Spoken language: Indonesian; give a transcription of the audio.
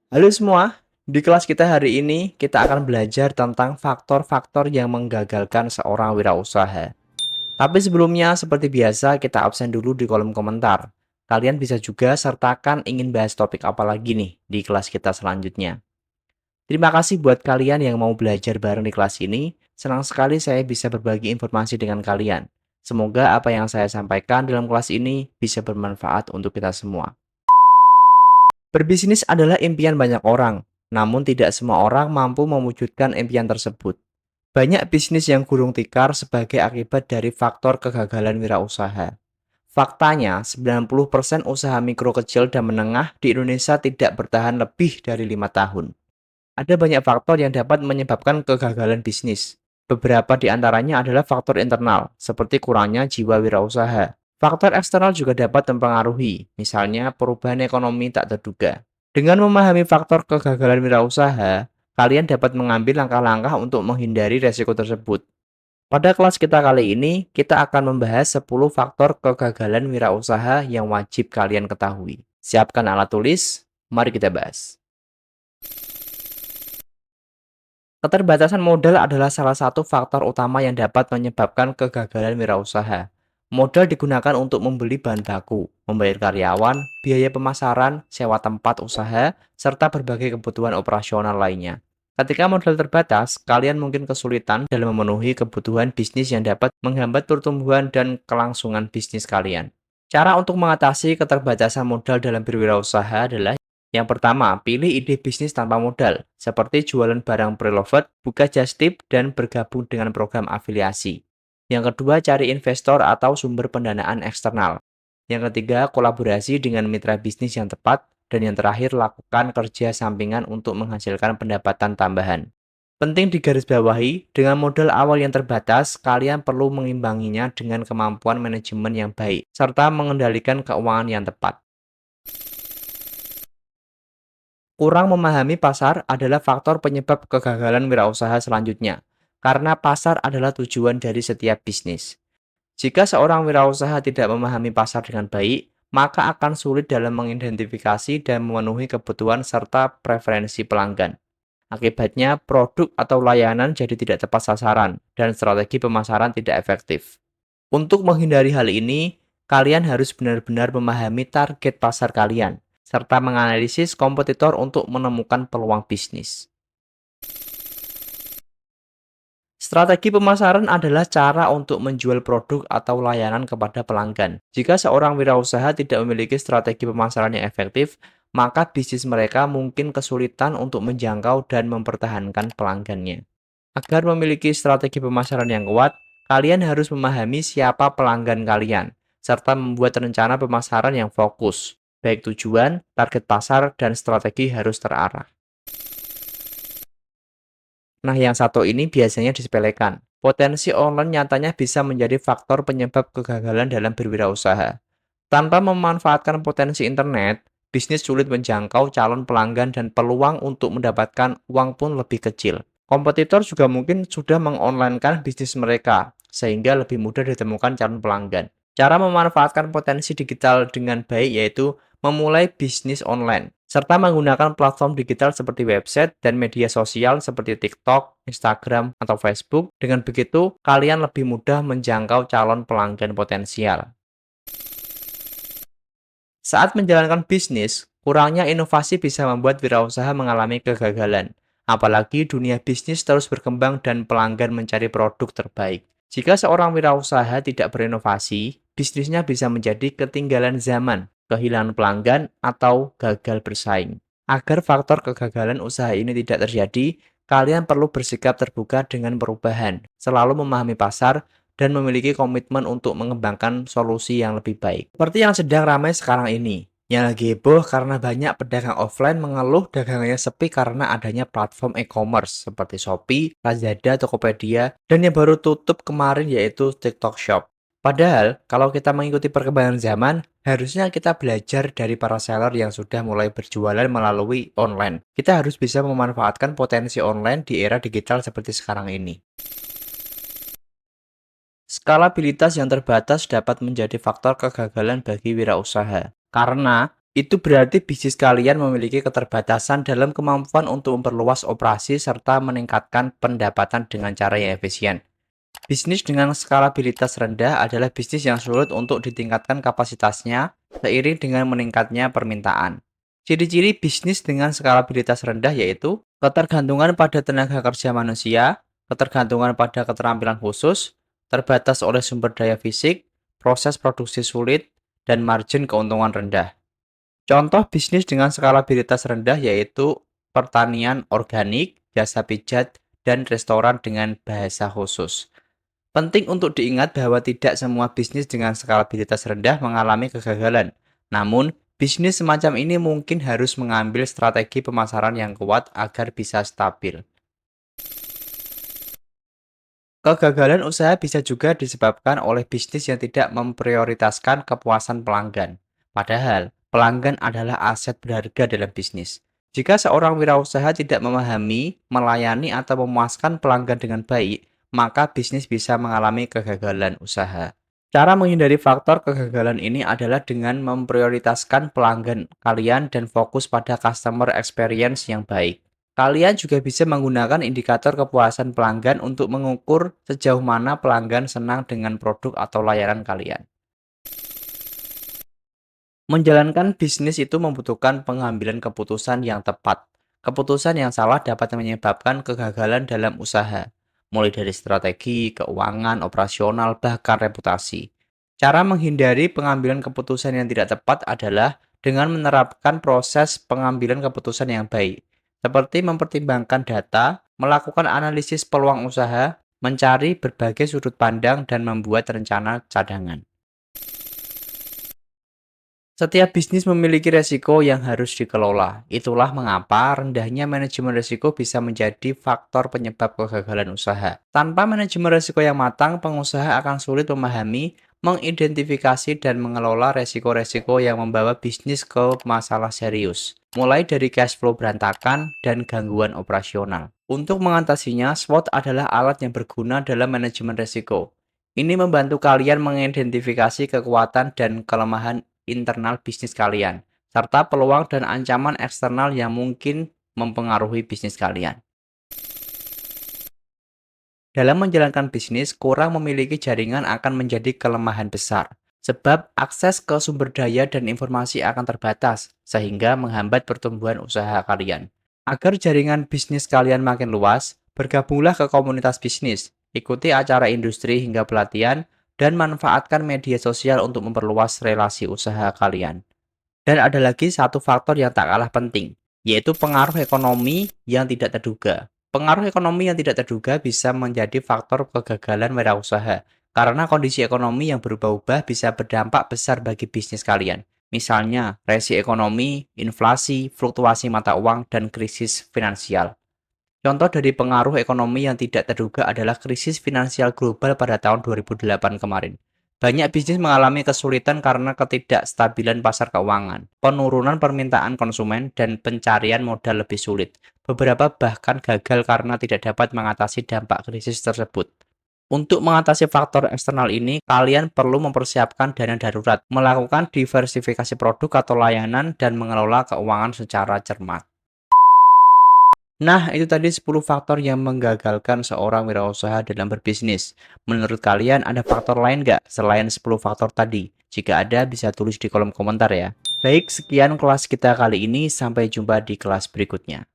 Halo semua, di kelas kita hari ini kita akan belajar tentang faktor-faktor yang menggagalkan seorang wirausaha. Tapi sebelumnya, seperti biasa, kita absen dulu di kolom komentar. Kalian bisa juga sertakan ingin bahas topik apa lagi nih di kelas kita selanjutnya. Terima kasih buat kalian yang mau belajar bareng di kelas ini. Senang sekali saya bisa berbagi informasi dengan kalian. Semoga apa yang saya sampaikan dalam kelas ini bisa bermanfaat untuk kita semua. Berbisnis adalah impian banyak orang, namun tidak semua orang mampu mewujudkan impian tersebut. Banyak bisnis yang gulung tikar sebagai akibat dari faktor kegagalan wirausaha. Faktanya, 90% usaha mikro kecil dan menengah di Indonesia tidak bertahan lebih dari 5 tahun. Ada banyak faktor yang dapat menyebabkan kegagalan bisnis. Beberapa di antaranya adalah faktor internal, seperti kurangnya jiwa wirausaha. Faktor eksternal juga dapat mempengaruhi, misalnya perubahan ekonomi tak terduga. Dengan memahami faktor kegagalan wirausaha, kalian dapat mengambil langkah-langkah untuk menghindari resiko tersebut. Pada kelas kita kali ini, kita akan membahas 10 faktor kegagalan wirausaha yang wajib kalian ketahui. Siapkan alat tulis, mari kita bahas. Keterbatasan modal adalah salah satu faktor utama yang dapat menyebabkan kegagalan wirausaha. Modal digunakan untuk membeli bahan baku, membayar karyawan, biaya pemasaran, sewa tempat usaha, serta berbagai kebutuhan operasional lainnya. Ketika modal terbatas, kalian mungkin kesulitan dalam memenuhi kebutuhan bisnis yang dapat menghambat pertumbuhan dan kelangsungan bisnis kalian. Cara untuk mengatasi keterbatasan modal dalam berwirausaha adalah yang pertama, pilih ide bisnis tanpa modal, seperti jualan barang preloved, buka just tip, dan bergabung dengan program afiliasi. Yang kedua, cari investor atau sumber pendanaan eksternal. Yang ketiga, kolaborasi dengan mitra bisnis yang tepat. Dan yang terakhir, lakukan kerja sampingan untuk menghasilkan pendapatan tambahan. Penting digarisbawahi, dengan modal awal yang terbatas, kalian perlu mengimbanginya dengan kemampuan manajemen yang baik, serta mengendalikan keuangan yang tepat. Kurang memahami pasar adalah faktor penyebab kegagalan wirausaha selanjutnya, karena pasar adalah tujuan dari setiap bisnis. Jika seorang wirausaha tidak memahami pasar dengan baik, maka akan sulit dalam mengidentifikasi dan memenuhi kebutuhan serta preferensi pelanggan. Akibatnya, produk atau layanan jadi tidak tepat sasaran dan strategi pemasaran tidak efektif. Untuk menghindari hal ini, kalian harus benar-benar memahami target pasar kalian, serta menganalisis kompetitor untuk menemukan peluang bisnis. Strategi pemasaran adalah cara untuk menjual produk atau layanan kepada pelanggan. Jika seorang wirausaha tidak memiliki strategi pemasaran yang efektif, maka bisnis mereka mungkin kesulitan untuk menjangkau dan mempertahankan pelanggannya. Agar memiliki strategi pemasaran yang kuat, kalian harus memahami siapa pelanggan kalian, serta membuat rencana pemasaran yang fokus. Baik tujuan, target pasar, dan strategi harus terarah. Nah, yang satu ini biasanya disepelekan. Potensi online nyatanya bisa menjadi faktor penyebab kegagalan dalam berwirausaha. Tanpa memanfaatkan potensi internet, bisnis sulit menjangkau calon pelanggan dan peluang untuk mendapatkan uang pun lebih kecil. Kompetitor juga mungkin sudah mengonlinekan bisnis mereka, sehingga lebih mudah ditemukan calon pelanggan. Cara memanfaatkan potensi digital dengan baik yaitu memulai bisnis online, serta menggunakan platform digital seperti website dan media sosial seperti TikTok, Instagram, atau Facebook. Dengan begitu, kalian lebih mudah menjangkau calon pelanggan potensial. Saat menjalankan bisnis, kurangnya inovasi bisa membuat wirausaha mengalami kegagalan. Apalagi dunia bisnis terus berkembang dan pelanggan mencari produk terbaik. Jika seorang wirausaha tidak berinovasi, bisnisnya bisa menjadi ketinggalan zaman, kehilangan pelanggan, atau gagal bersaing. Agar faktor kegagalan usaha ini tidak terjadi, kalian perlu bersikap terbuka dengan perubahan, selalu memahami pasar, dan memiliki komitmen untuk mengembangkan solusi yang lebih baik. Seperti yang sedang ramai sekarang ini, yang lagi heboh karena banyak pedagang offline mengeluh dagangannya sepi karena adanya platform e-commerce seperti Shopee, Lazada, Tokopedia, dan yang baru tutup kemarin yaitu TikTok Shop. Padahal, kalau kita mengikuti perkembangan zaman, harusnya kita belajar dari para seller yang sudah mulai berjualan melalui online. Kita harus bisa memanfaatkan potensi online di era digital seperti sekarang ini. Skalabilitas yang terbatas dapat menjadi faktor kegagalan bagi wirausaha. Karena Itu berarti bisnis kalian memiliki keterbatasan dalam kemampuan untuk memperluas operasi serta meningkatkan pendapatan dengan cara yang efisien. Bisnis dengan skalabilitas rendah adalah bisnis yang sulit untuk ditingkatkan kapasitasnya seiring dengan meningkatnya permintaan. Ciri-ciri bisnis dengan skalabilitas rendah yaitu ketergantungan pada tenaga kerja manusia, ketergantungan pada keterampilan khusus, terbatas oleh sumber daya fisik, proses produksi sulit, dan margin keuntungan rendah. Contoh bisnis dengan skalabilitas rendah yaitu pertanian organik, jasa pijat, dan restoran dengan bahasa khusus. Penting untuk diingat bahwa tidak semua bisnis dengan skalabilitas rendah mengalami kegagalan. Namun, bisnis semacam ini mungkin harus mengambil strategi pemasaran yang kuat agar bisa stabil. Kegagalan usaha bisa juga disebabkan oleh bisnis yang tidak memprioritaskan kepuasan pelanggan. Padahal, pelanggan adalah aset berharga dalam bisnis. Jika seorang wirausaha tidak memahami, melayani, atau memuaskan pelanggan dengan baik, maka bisnis bisa mengalami kegagalan usaha. Cara menghindari faktor kegagalan ini adalah dengan memprioritaskan pelanggan kalian dan fokus pada customer experience yang baik. Kalian juga bisa menggunakan indikator kepuasan pelanggan untuk mengukur sejauh mana pelanggan senang dengan produk atau layanan kalian. Menjalankan bisnis itu membutuhkan pengambilan keputusan yang tepat. Keputusan yang salah dapat menyebabkan kegagalan dalam usaha, mulai dari strategi, keuangan, operasional, bahkan reputasi. Cara menghindari pengambilan keputusan yang tidak tepat adalah dengan menerapkan proses pengambilan keputusan yang baik, seperti mempertimbangkan data, melakukan analisis peluang usaha, mencari berbagai sudut pandang, dan membuat rencana cadangan. Setiap bisnis memiliki resiko yang harus dikelola. Itulah mengapa rendahnya manajemen resiko bisa menjadi faktor penyebab kegagalan usaha. Tanpa manajemen resiko yang matang, pengusaha akan sulit memahami, mengidentifikasi, dan mengelola resiko-resiko yang membawa bisnis ke masalah serius, mulai dari cash flow berantakan dan gangguan operasional. Untuk mengatasinya, SWOT adalah alat yang berguna dalam manajemen resiko. Ini membantu kalian mengidentifikasi kekuatan dan kelemahan internal bisnis kalian, serta peluang dan ancaman eksternal yang mungkin mempengaruhi bisnis kalian. Dalam menjalankan bisnis, kurang memiliki jaringan akan menjadi kelemahan besar, sebab akses ke sumber daya dan informasi akan terbatas, sehingga menghambat pertumbuhan usaha kalian. Agar jaringan bisnis kalian makin luas, bergabunglah ke komunitas bisnis, ikuti acara industri hingga pelatihan, dan manfaatkan media sosial untuk memperluas relasi usaha kalian. Dan ada lagi satu faktor yang tak kalah penting, yaitu pengaruh ekonomi yang tidak terduga. Pengaruh ekonomi yang tidak terduga bisa menjadi faktor kegagalan wirausaha, karena kondisi ekonomi yang berubah-ubah bisa berdampak besar bagi bisnis kalian. Misalnya, resesi ekonomi, inflasi, fluktuasi mata uang, dan krisis finansial. Contoh dari pengaruh ekonomi yang tidak terduga adalah krisis finansial global pada tahun 2008 kemarin. Banyak bisnis mengalami kesulitan karena ketidakstabilan pasar keuangan, penurunan permintaan konsumen, dan pencarian modal lebih sulit. Beberapa bahkan gagal karena tidak dapat mengatasi dampak krisis tersebut. Untuk mengatasi faktor eksternal ini, kalian perlu mempersiapkan dana darurat, melakukan diversifikasi produk atau layanan, dan mengelola keuangan secara cermat. Nah, itu tadi 10 faktor yang menggagalkan seorang wirausaha dalam berbisnis. Menurut kalian ada faktor lain nggak selain 10 faktor tadi? Jika ada, bisa tulis di kolom komentar ya. Baik, sekian kelas kita kali ini. Sampai jumpa di kelas berikutnya.